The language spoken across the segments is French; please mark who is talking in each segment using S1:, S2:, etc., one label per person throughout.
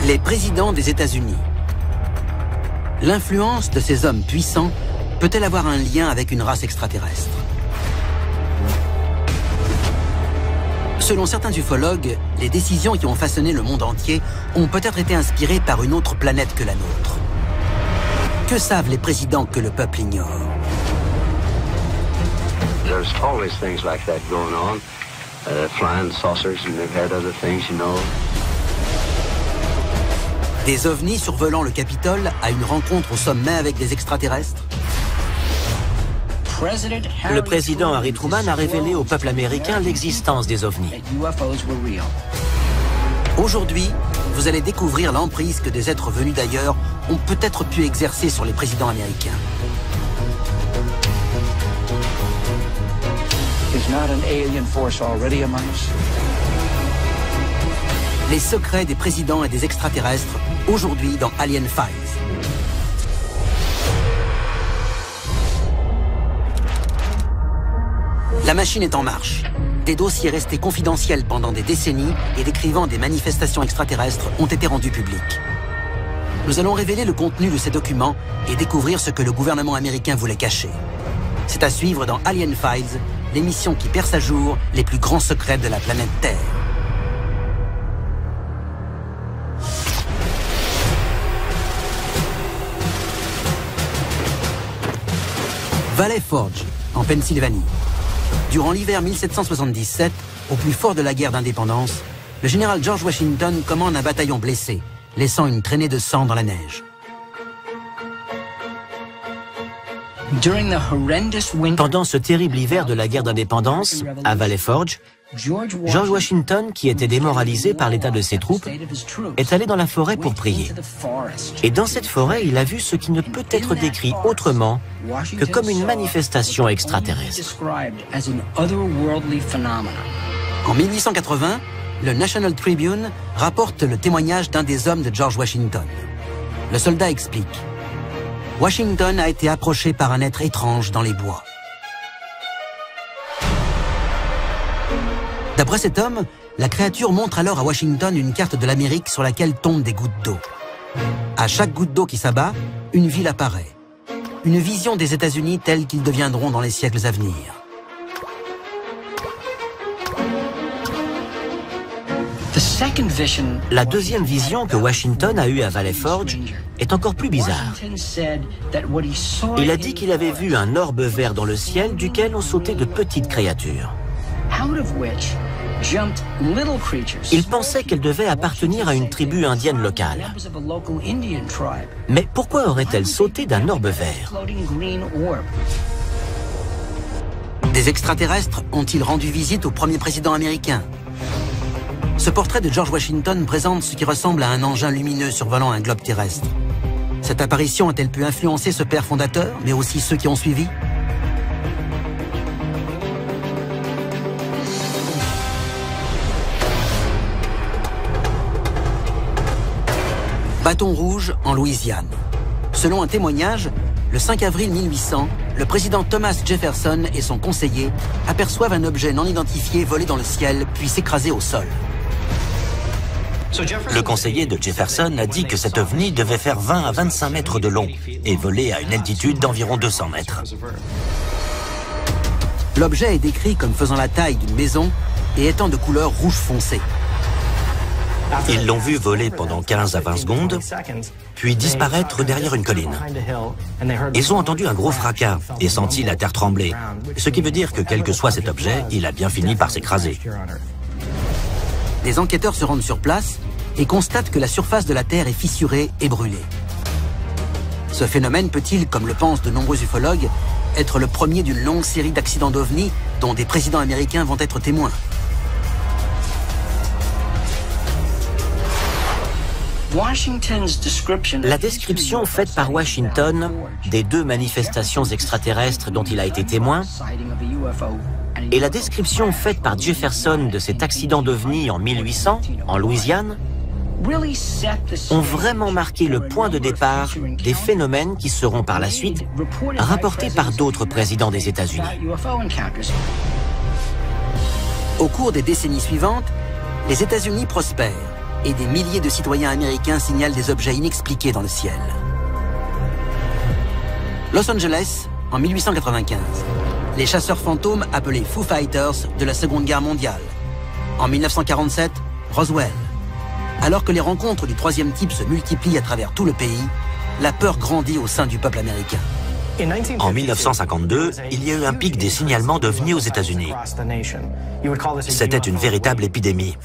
S1: Les présidents des États-Unis. L'influence de ces hommes puissants peut-elle avoir un lien avec une race extraterrestre? Selon certains ufologues, les décisions qui ont façonné le monde entier ont peut-être été inspirées par une autre planète que la nôtre. Que savent les présidents que le peuple ignore?
S2: There's always things like that going on. Flying saucers and they've had other things, you know.
S1: Des ovnis survolant le Capitole à une rencontre au sommet avec des extraterrestres?
S3: Le président Harry Truman a révélé au peuple américain l'existence des ovnis.
S1: Aujourd'hui, vous allez découvrir l'emprise que des êtres venus d'ailleurs ont peut-être pu exercer sur les présidents américains. Les secrets des présidents et des extraterrestres, aujourd'hui dans Alien Files. La machine est en marche. Des dossiers restés confidentiels pendant des décennies et décrivant des manifestations extraterrestres ont été rendus publics. Nous allons révéler le contenu de ces documents et découvrir ce que le gouvernement américain voulait cacher. C'est à suivre dans Alien Files, l'émission qui perce à jour les plus grands secrets de la planète Terre. Valley Forge, en Pennsylvanie. Durant l'hiver 1777, au plus fort de la guerre d'indépendance, le général George Washington commande un bataillon blessé, laissant une traînée de sang dans la neige.
S3: Pendant ce terrible hiver de la guerre d'indépendance, à Valley Forge, George Washington, qui était démoralisé par l'état de ses troupes, est allé dans la forêt pour prier. Et dans cette forêt, il a vu ce qui ne peut être décrit autrement que comme une manifestation extraterrestre.
S1: En 1880, le National Tribune rapporte le témoignage d'un des hommes de George Washington. Le soldat explique: Washington a été approché par un être étrange dans les bois. D'après cet homme, la créature montre alors à Washington une carte de l'Amérique sur laquelle tombent des gouttes d'eau. À chaque goutte d'eau qui s'abat, une ville apparaît. Une vision des États-Unis tels qu'ils deviendront dans les siècles à venir.
S3: La deuxième vision que Washington a eue à Valley Forge est encore plus bizarre. Il a dit qu'il avait vu un orbe vert dans le ciel duquel ont sauté de petites créatures. Il pensait qu'elle devait appartenir à une tribu indienne locale. Mais pourquoi aurait-elle sauté d'un orbe vert?
S1: Des extraterrestres ont-ils rendu visite au premier président américain? Ce portrait de George Washington présente ce qui ressemble à un engin lumineux survolant un globe terrestre. Cette apparition a-t-elle pu influencer ce père fondateur, mais aussi ceux qui ont suivi? Bâton rouge en Louisiane. Selon un témoignage, le 5 avril 1800, le président Thomas Jefferson et son conseiller aperçoivent un objet non identifié voler dans le ciel puis s'écraser au sol.
S3: Le conseiller de Jefferson a dit que cet ovni devait faire 20 à 25 mètres de long et voler à une altitude d'environ 200 mètres.
S1: L'objet est décrit comme faisant la taille d'une maison et étant de couleur rouge foncé.
S3: Ils l'ont vu voler pendant 15 à 20 secondes, puis disparaître derrière une colline. Ils ont entendu un gros fracas et senti la terre trembler, ce qui veut dire que quel que soit cet objet, il a bien fini par s'écraser.
S1: Des enquêteurs se rendent sur place et constatent que la surface de la Terre est fissurée et brûlée. Ce phénomène peut-il, comme le pensent de nombreux ufologues, être le premier d'une longue série d'accidents d'ovnis dont des présidents américains vont être témoins?
S3: La description faite par Washington des deux manifestations extraterrestres dont il a été témoin et la description faite par Jefferson de cet accident d'ovni en 1800, en Louisiane, ont vraiment marqué le point de départ des phénomènes qui seront par la suite rapportés par d'autres présidents des États-Unis.
S1: Au cours des décennies suivantes, les États-Unis prospèrent et des milliers de citoyens américains signalent des objets inexpliqués dans le ciel. Los Angeles, en 1895. Les chasseurs fantômes appelés Foo Fighters de la Seconde Guerre mondiale. En 1947, Roswell. Alors que les rencontres du troisième type se multiplient à travers tout le pays, la peur grandit au sein du peuple américain.
S3: En 1952, il y a eu un pic des signalements d'OVNI aux États-Unis. C'était une véritable épidémie.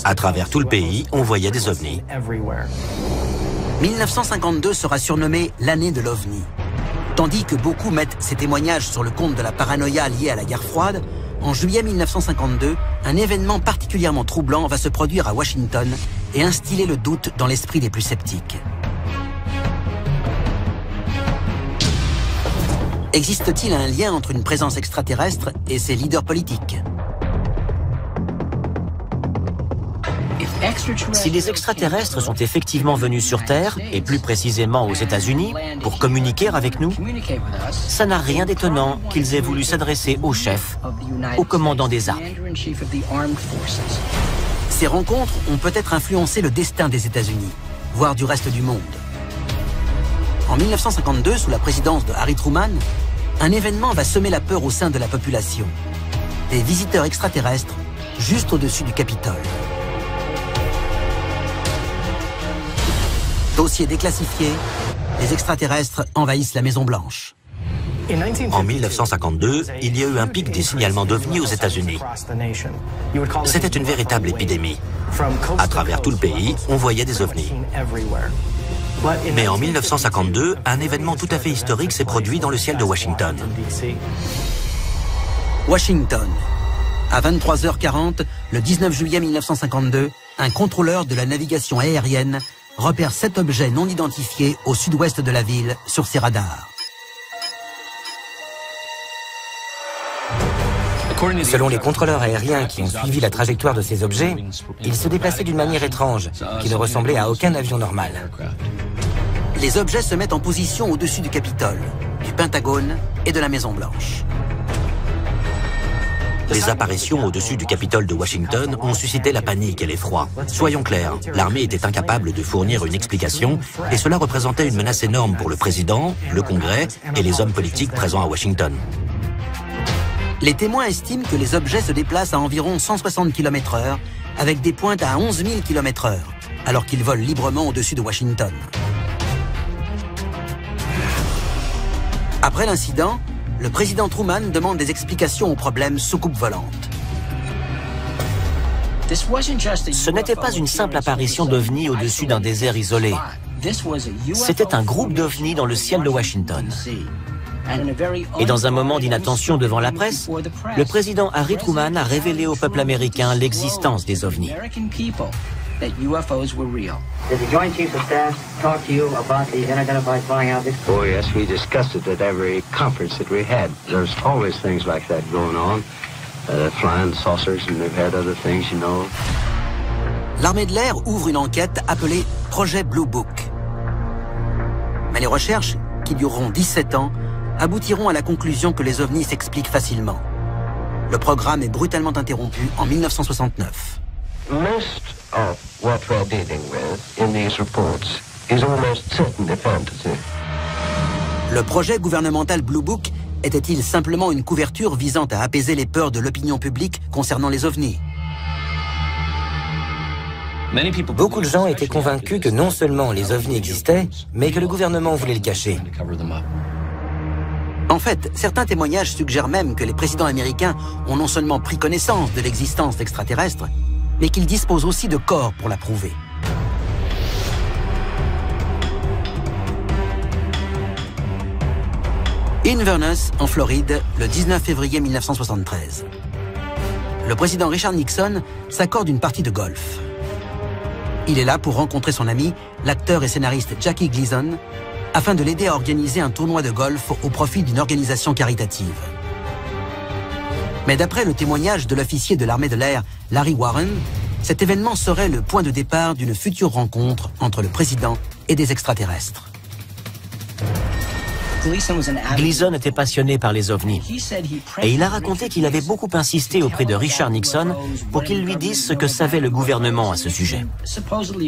S3: À travers tout le pays, on voyait des OVNI.
S1: 1952 sera surnommée l'année de l'OVNI. Tandis que beaucoup mettent ces témoignages sur le compte de la paranoïa liée à la guerre froide, en juillet 1952, un événement particulièrement troublant va se produire à Washington et instiller le doute dans l'esprit des plus sceptiques. Existe-t-il un lien entre une présence extraterrestre et ses leaders politiques?
S3: Si les extraterrestres sont effectivement venus sur Terre, et plus précisément aux États-Unis, pour communiquer avec nous, ça n'a rien d'étonnant qu'ils aient voulu s'adresser au chef, au commandant des armées.
S1: Ces rencontres ont peut-être influencé le destin des États-Unis, voire du reste du monde. En 1952, sous la présidence de Harry Truman, un événement va semer la peur au sein de la population. Des visiteurs extraterrestres juste au-dessus du Capitole. Dossier déclassifié, les extraterrestres envahissent la Maison-Blanche.
S3: En 1952, il y a eu un pic des signalements d'OVNI aux États-Unis. C'était une véritable épidémie. À travers tout le pays, on voyait des OVNI. Mais en 1952, un événement tout à fait historique s'est produit dans le ciel de Washington.
S1: Washington. À 23h40, le 19 juillet 1952, un contrôleur de la navigation aérienne repère 7 objets non identifiés au sud-ouest de la ville sur ses radars.
S4: Selon les contrôleurs aériens qui ont suivi la trajectoire de ces objets, ils se déplaçaient d'une manière étrange, qui ne ressemblait à aucun avion normal.
S1: Les objets se mettent en position au-dessus du Capitole, du Pentagone et de la Maison-Blanche.
S3: Les apparitions au-dessus du Capitole de Washington ont suscité la panique et l'effroi. Soyons clairs, l'armée était incapable de fournir une explication et cela représentait une menace énorme pour le président, le Congrès et les hommes politiques présents à Washington.
S1: Les témoins estiment que les objets se déplacent à environ 160 km/h avec des pointes à 11 000 km/h, alors qu'ils volent librement au-dessus de Washington. Après l'incident, le président Truman demande des explications au problème soucoupe volante.
S3: Ce n'était pas une simple apparition d'OVNI au-dessus d'un désert isolé. C'était un groupe d'OVNI dans le ciel de Washington. Et dans un moment d'inattention devant la presse, le président Harry Truman a révélé au peuple américain l'existence des OVNI.
S2: Did the Joint Chiefs of Staff talk to you about these unidentified flying objects? Oh, yes, we discussed it at every conference that we had. There's always things like that going on. Flying saucers, and they've had other things, you know.
S1: L'armée de l'air ouvre une enquête appelée Projet Blue Book. Mais les recherches, qui dureront 17 ans, aboutiront à la conclusion que les ovnis s'expliquent facilement. Le programme est brutalement interrompu en 1969.
S2: Most of what we're dealing with in these reports is almost certainly fantasy.
S1: Le projet gouvernemental Blue Book était-il simplement une couverture visant à apaiser les peurs de l'opinion publique concernant les ovnis?
S4: Beaucoup de gens étaient convaincus que non seulement les ovnis existaient, mais que le gouvernement voulait le cacher.
S1: En fait, certains témoignages suggèrent même que les présidents américains ont non seulement pris connaissance de l'existence d'extraterrestres, mais qu'ils disposent aussi de corps pour la prouver. Inverness, en Floride, le 19 février 1973. Le président Richard Nixon s'accorde une partie de golf. Il est là pour rencontrer son ami, l'acteur et scénariste Jackie Gleason, afin de l'aider à organiser un tournoi de golf au profit d'une organisation caritative. Mais d'après le témoignage de l'officier de l'armée de l'air, Larry Warren, cet événement serait le point de départ d'une future rencontre entre le président et des extraterrestres.
S3: Gleason était passionné par les ovnis. Et il a raconté qu'il avait beaucoup insisté auprès de Richard Nixon pour qu'il lui dise ce que savait le gouvernement à ce sujet.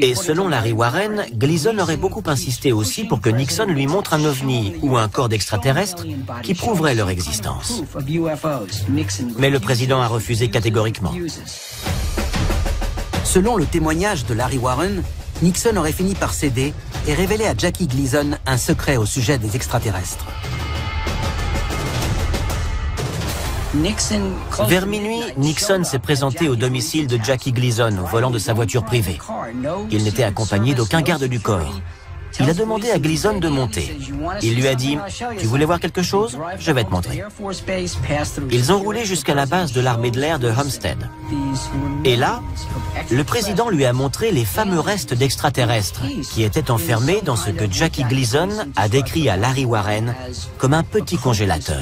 S3: Et selon Larry Warren, Gleason aurait beaucoup insisté aussi pour que Nixon lui montre un ovni ou un corps d'extraterrestre qui prouverait leur existence. Mais le président a refusé catégoriquement.
S1: Selon le témoignage de Larry Warren, Nixon aurait fini par céder et révéler à Jackie Gleason un secret au sujet des extraterrestres.
S3: Vers minuit, Nixon s'est présenté au domicile de Jackie Gleason au volant de sa voiture privée. Il n'était accompagné d'aucun garde du corps. Il a demandé à Gleason de monter. Il lui a dit « Tu voulais voir quelque chose? Je vais te montrer. » Ils ont roulé jusqu'à la base de l'armée de l'air de Homestead. Et là, le président lui a montré les fameux restes d'extraterrestres qui étaient enfermés dans ce que Jackie Gleason a décrit à Larry Warren comme un petit congélateur.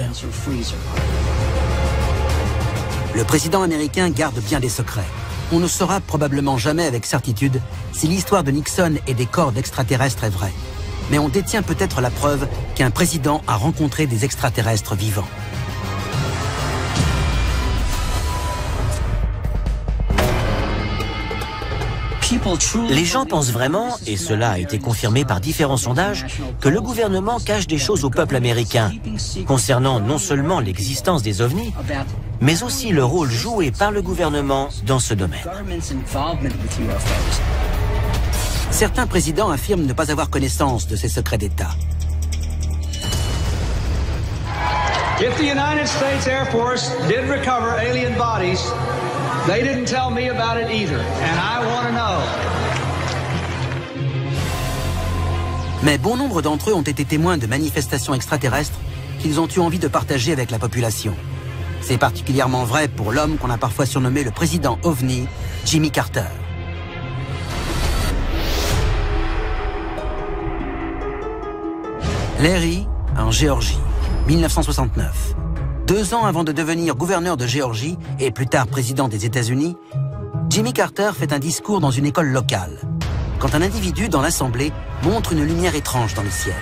S1: Le président américain garde bien des secrets. On ne saura probablement jamais avec certitude si l'histoire de Nixon et des corps d'extraterrestres est vraie. Mais on détient peut-être la preuve qu'un président a rencontré des extraterrestres vivants.
S3: Les gens pensent vraiment, et cela a été confirmé par différents sondages, que le gouvernement cache des choses au peuple américain, concernant non seulement l'existence des ovnis, mais aussi le rôle joué par le gouvernement dans ce domaine.
S1: Certains présidents affirment ne pas avoir connaissance de ces secrets d'État.
S5: If the United States Air Force did recover alien bodies, they didn't tell me about it either, and I want to know.
S1: Mais bon nombre d'entre eux ont été témoins de manifestations extraterrestres qu'ils ont eu envie de partager avec la population. C'est particulièrement vrai pour l'homme qu'on a parfois surnommé le président OVNI, Jimmy Carter. Larry, en Géorgie, 1969. 2 ans avant de devenir gouverneur de Géorgie et plus tard président des États-Unis, Jimmy Carter fait un discours dans une école locale, quand un individu dans l'assemblée montre une lumière étrange dans le ciel.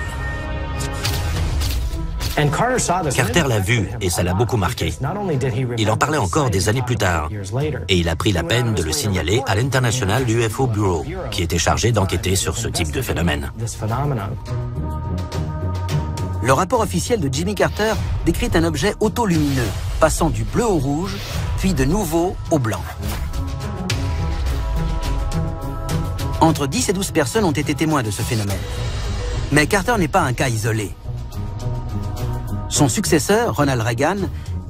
S6: Carter l'a vu et ça l'a beaucoup marqué. Il en parlait encore des années plus tard et il a pris la peine de le signaler à l'International UFO Bureau, qui était chargé d'enquêter sur ce type de phénomène.
S1: Le rapport officiel de Jimmy Carter décrit un objet autolumineux, passant du bleu au rouge, puis de nouveau au blanc. Entre 10 et 12 personnes ont été témoins de ce phénomène. Mais Carter n'est pas un cas isolé. Son successeur, Ronald Reagan,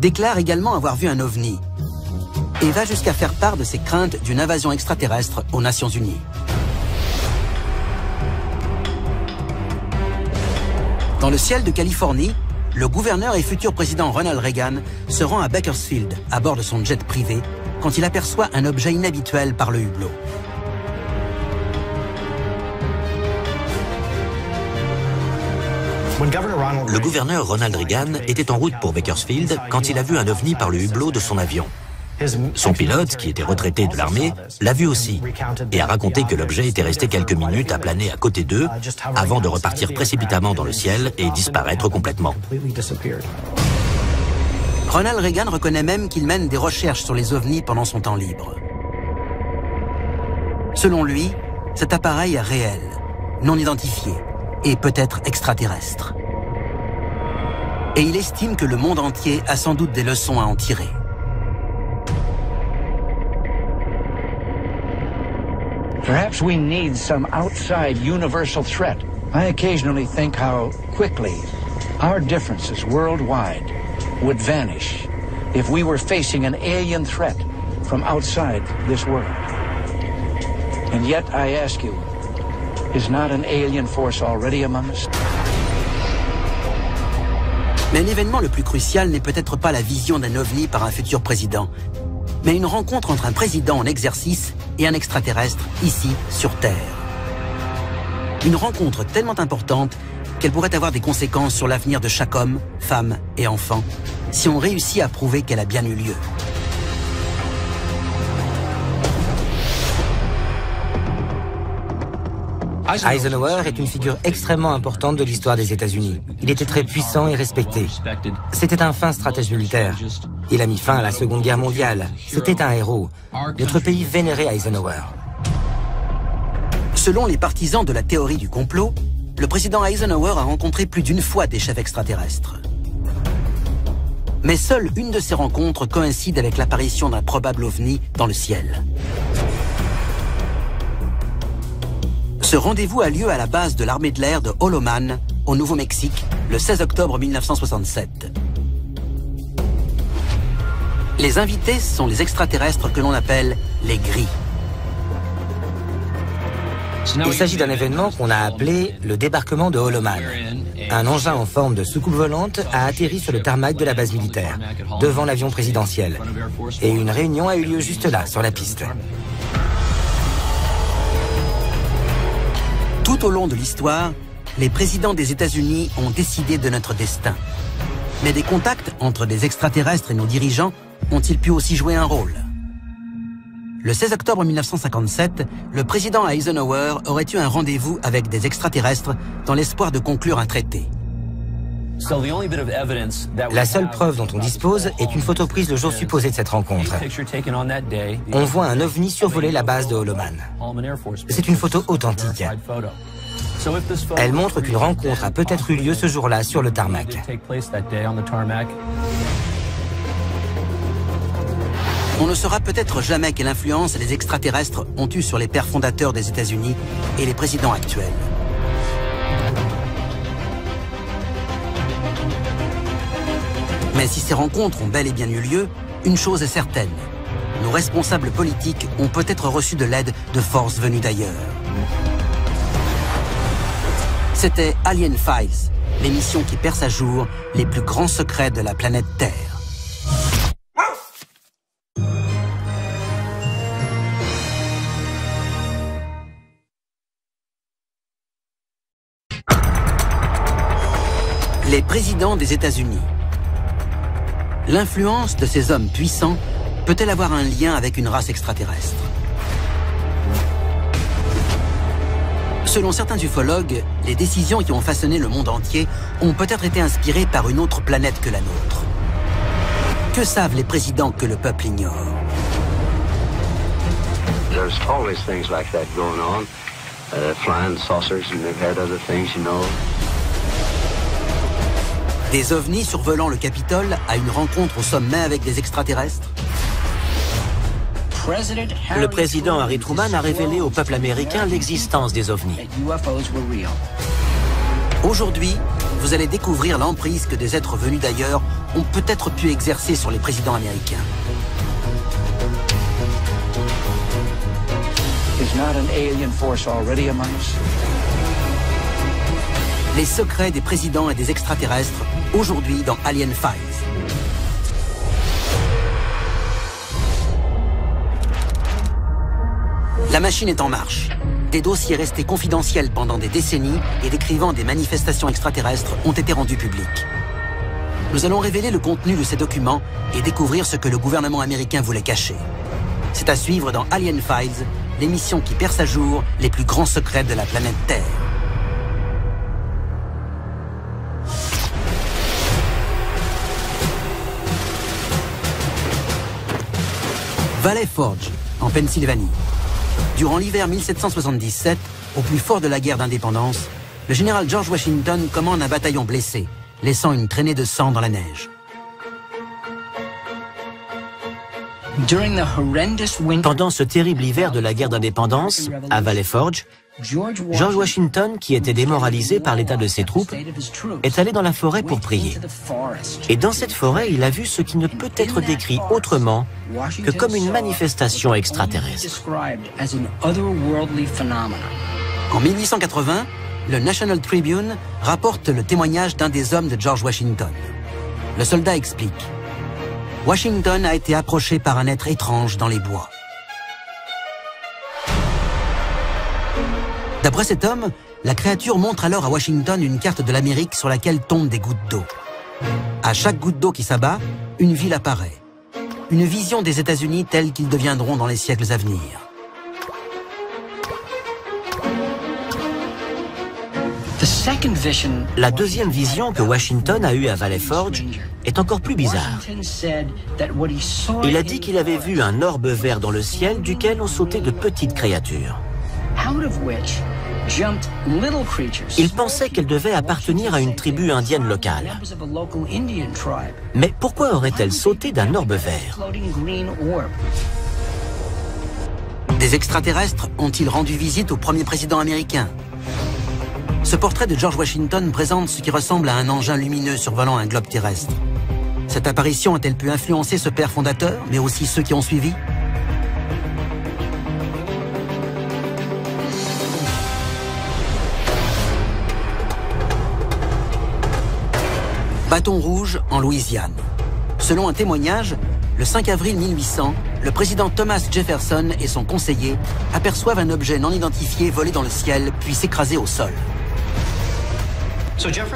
S1: déclare également avoir vu un ovni et va jusqu'à faire part de ses craintes d'une invasion extraterrestre aux Nations Unies. Dans le ciel de Californie, le gouverneur et futur président Ronald Reagan se rend à Bakersfield à bord de son jet privé quand il aperçoit un objet inhabituel par le hublot.
S6: Le gouverneur Ronald Reagan était en route pour Bakersfield quand il a vu un ovni par le hublot de son avion. Son pilote, qui était retraité de l'armée, l'a vu aussi et a raconté que l'objet était resté quelques minutes à planer à côté d'eux avant de repartir précipitamment dans le ciel et disparaître complètement.
S1: Ronald Reagan reconnaît même qu'il mène des recherches sur les ovnis pendant son temps libre. Selon lui, cet appareil est réel, non identifié et peut-être extraterrestre. Et il estime que le monde entier a sans doute des leçons à en tirer.
S2: Perhaps we need some outside universal threat. I occasionally think how quickly our differences worldwide would vanish if we were facing an alien threat from outside this world. And yet I ask you, is not an alien force already among us?
S1: Mais l'événement le plus crucial n'est peut-être pas la vision d'un ovni par un futur président, mais une rencontre entre un président en exercice et un extraterrestre ici, sur Terre. Une rencontre tellement importante qu'elle pourrait avoir des conséquences sur l'avenir de chaque homme, femme et enfant, si on réussit à prouver qu'elle a bien eu lieu.
S4: Eisenhower est une figure extrêmement importante de l'histoire des États-Unis. Il était très puissant et respecté. C'était un fin stratège militaire. Il a mis fin à la Seconde Guerre mondiale. C'était un héros. Notre pays vénérait Eisenhower.
S1: Selon les partisans de la théorie du complot, le président Eisenhower a rencontré plus d'une fois des chefs extraterrestres. Mais seule une de ces rencontres coïncide avec l'apparition d'un probable ovni dans le ciel. Ce rendez-vous a lieu à la base de l'armée de l'air de Holloman, au Nouveau-Mexique, le 16 octobre 1967. Les invités sont les extraterrestres que l'on appelle les gris.
S4: Il s'agit d'un événement qu'on a appelé le débarquement de Holloman. Un engin en forme de soucoupe volante a atterri sur le tarmac de la base militaire, devant l'avion présidentiel. Et une réunion a eu lieu juste là, sur la piste.
S1: Tout au long de l'histoire, les présidents des États-Unis ont décidé de notre destin. Mais des contacts entre des extraterrestres et nos dirigeants ont-ils pu aussi jouer un rôle? Le 16 octobre 1957, le président Eisenhower aurait eu un rendez-vous avec des extraterrestres dans l'espoir de conclure un traité.
S4: La seule preuve dont on dispose est une photo prise le jour supposé de cette rencontre. On voit un ovni survoler la base de Holloman. C'est une photo authentique. Elle montre qu'une rencontre a peut-être eu lieu ce jour-là sur le tarmac.
S1: On ne saura peut-être jamais quelle influence les extraterrestres ont eue sur les pères fondateurs des États-Unis et les présidents actuels. Mais si ces rencontres ont bel et bien eu lieu, une chose est certaine. Nos responsables politiques ont peut-être reçu de l'aide de forces venues d'ailleurs. C'était Alien Files, l'émission qui perce à jour les plus grands secrets de la planète Terre. Les présidents des États-Unis. L'influence de ces hommes puissants peut-elle avoir un lien avec une race extraterrestre? Selon certains ufologues, les décisions qui ont façonné le monde entier ont peut-être été inspirées par une autre planète que la nôtre. Que savent les présidents que le peuple ignore?
S2: There's always things like that going on. Flying saucers, and they've had other things, you know.
S1: Des ovnis survolant le Capitole à une rencontre au sommet avec des extraterrestres?
S3: Le président Harry Truman a révélé au peuple américain l'existence des ovnis.
S1: Aujourd'hui, vous allez découvrir l'emprise que des êtres venus d'ailleurs ont peut-être pu exercer sur les présidents américains. Les secrets des présidents et des extraterrestres, aujourd'hui dans Alien Files. La machine est en marche. Des dossiers restés confidentiels pendant des décennies et décrivant des manifestations extraterrestres ont été rendus publics. Nous allons révéler le contenu de ces documents et découvrir ce que le gouvernement américain voulait cacher. C'est à suivre dans Alien Files, l'émission qui perce à jour les plus grands secrets de la planète Terre. Valley Forge, en Pennsylvanie. Durant l'hiver 1777, au plus fort de la guerre d'indépendance, le général George Washington commande un bataillon blessé, laissant une traînée de sang dans la neige.
S3: Pendant ce terrible hiver de la guerre d'indépendance, à Valley Forge, George Washington, qui était démoralisé par l'état de ses troupes, est allé dans la forêt pour prier. Et dans cette forêt, il a vu ce qui ne peut être décrit autrement que comme une manifestation extraterrestre.
S1: En 1880, le National Tribune rapporte le témoignage d'un des hommes de George Washington. Le soldat explique: Washington a été approché par un être étrange dans les bois. D'après cet homme, la créature montre alors à Washington une carte de l'Amérique sur laquelle tombent des gouttes d'eau. À chaque goutte d'eau qui s'abat, une ville apparaît. Une vision des États-Unis tels qu'ils deviendront dans les siècles à venir.
S3: La deuxième vision que Washington a eue à Valley Forge est encore plus bizarre. Il a dit qu'il avait vu un orbe vert dans le ciel duquel ont sauté de petites créatures. Il pensait qu'elles devaient appartenir à une tribu indienne locale. Mais pourquoi auraient-elles sauté d'un orbe vert?
S1: Des extraterrestres ont-ils rendu visite au premier président américain? Ce portrait de George Washington présente ce qui ressemble à un engin lumineux survolant un globe terrestre. Cette apparition a-t-elle pu influencer ce père fondateur, mais aussi ceux qui ont suivi? Bâton rouge en Louisiane. Selon un témoignage, le 5 avril 1800, le président Thomas Jefferson et son conseiller aperçoivent un objet non identifié voler dans le ciel puis s'écraser au sol.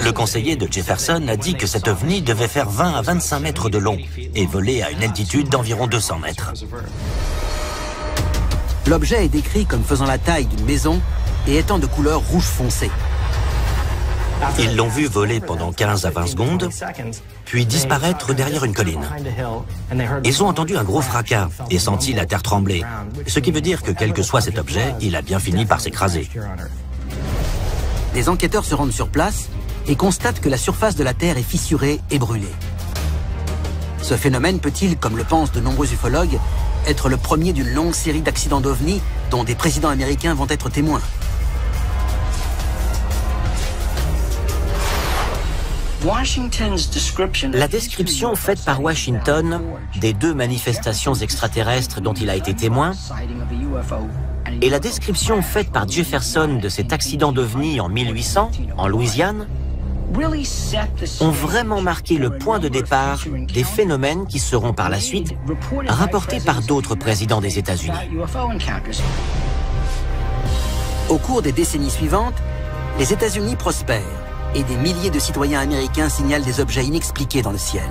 S6: Le conseiller de Jefferson a dit que cet ovni devait faire 20 à 25 mètres de long et voler à une altitude d'environ 200 mètres.
S1: L'objet est décrit comme faisant la taille d'une maison et étant de couleur rouge foncé.
S6: Ils l'ont vu voler pendant 15 à 20 secondes, puis disparaître derrière une colline. Ils ont entendu un gros fracas et senti la terre trembler, ce qui veut dire que quel que soit cet objet, il a bien fini par s'écraser.
S1: Des enquêteurs se rendent sur place et constatent que la surface de la Terre est fissurée et brûlée. Ce phénomène peut-il, comme le pensent de nombreux ufologues, être le premier d'une longue série d'accidents d'ovnis dont des présidents américains vont être témoins?
S3: La description faite par Washington des deux manifestations extraterrestres dont il a été témoin et la description faite par Jefferson de cet accident d'ovni en 1800, en Louisiane, ont vraiment marqué le point de départ des phénomènes qui seront par la suite rapportés par d'autres présidents des États-Unis.
S1: Au cours des décennies suivantes, les États-Unis prospèrent et des milliers de citoyens américains signalent des objets inexpliqués dans le ciel.